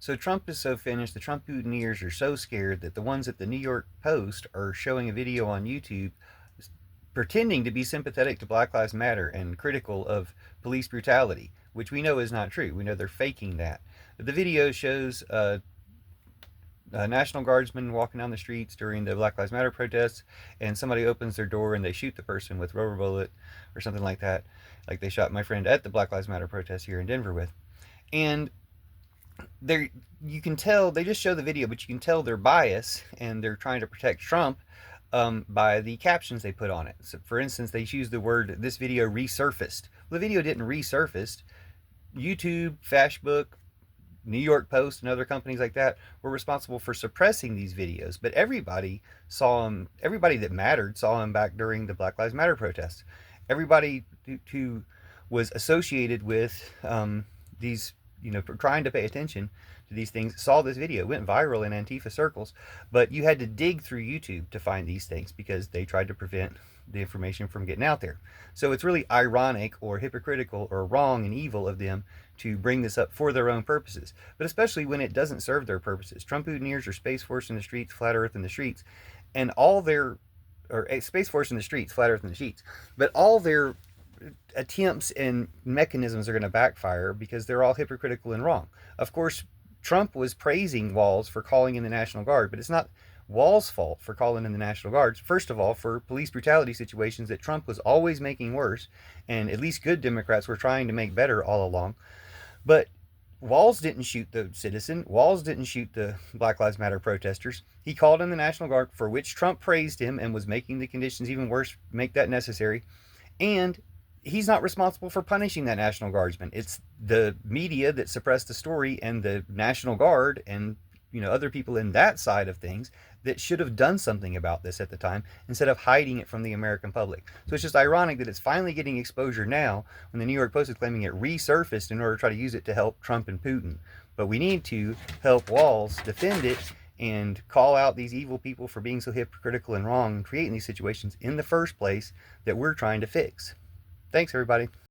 So Trump is so finished, the Trumputineers are so scared that the ones at the New York Post are showing a video on YouTube pretending to be sympathetic to Black Lives Matter and critical of police brutality, which we know is not true. We know they're faking that. The video shows National Guardsmen walking down the streets during the Black Lives Matter protests, and somebody opens their door and they shoot the person with rubber bullet or something like that, like they shot my friend at the Black Lives Matter protest here in Denver with. And there, you can tell they just show the video, but you can tell their bias and they're trying to protect Trump by the captions they put on it. So, for instance, they use the word "this video resurfaced." Well, the video didn't resurface. YouTube, Facebook, New York Post, and other companies like that were responsible for suppressing these videos. But everybody saw them. Everybody that mattered saw them back during the Black Lives Matter protests. Everybody who was associated with these, trying to pay attention to these things, saw this video. It went viral in Antifa circles, but you had to dig through YouTube to find these things because they tried to prevent the information from getting out there. So it's really ironic or hypocritical or wrong and evil of them to bring this up for their own purposes, but especially when it doesn't serve their purposes. Trumputineers are Space Force in the streets, Flat Earth in the streets, and all their, or Space Force in the streets, Flat Earth in the sheets, but all their attempts and mechanisms are going to backfire because they're all hypocritical and wrong. Of course, Trump was praising Walz for calling in the National Guard, but it's not Walz's fault for calling in the National Guards. First of all, for police brutality situations that Trump was always making worse, and at least good Democrats were trying to make better all along. But Walz didn't shoot the citizen. Walz didn't shoot the Black Lives Matter protesters. He called in the National Guard, for which Trump praised him and was making the conditions even worse, make that necessary. And he's not responsible for punishing that National Guardsman. It's the media that suppressed the story and the National Guard and other people in that side of things that should have done something about this at the time instead of hiding it from the American public. So it's just ironic that it's finally getting exposure now when the New York Post is claiming it resurfaced in order to try to use it to help Trump and Putin. But we need to help Walz defend it and call out these evil people for being so hypocritical and wrong and creating these situations in the first place that we're trying to fix. Thanks, everybody.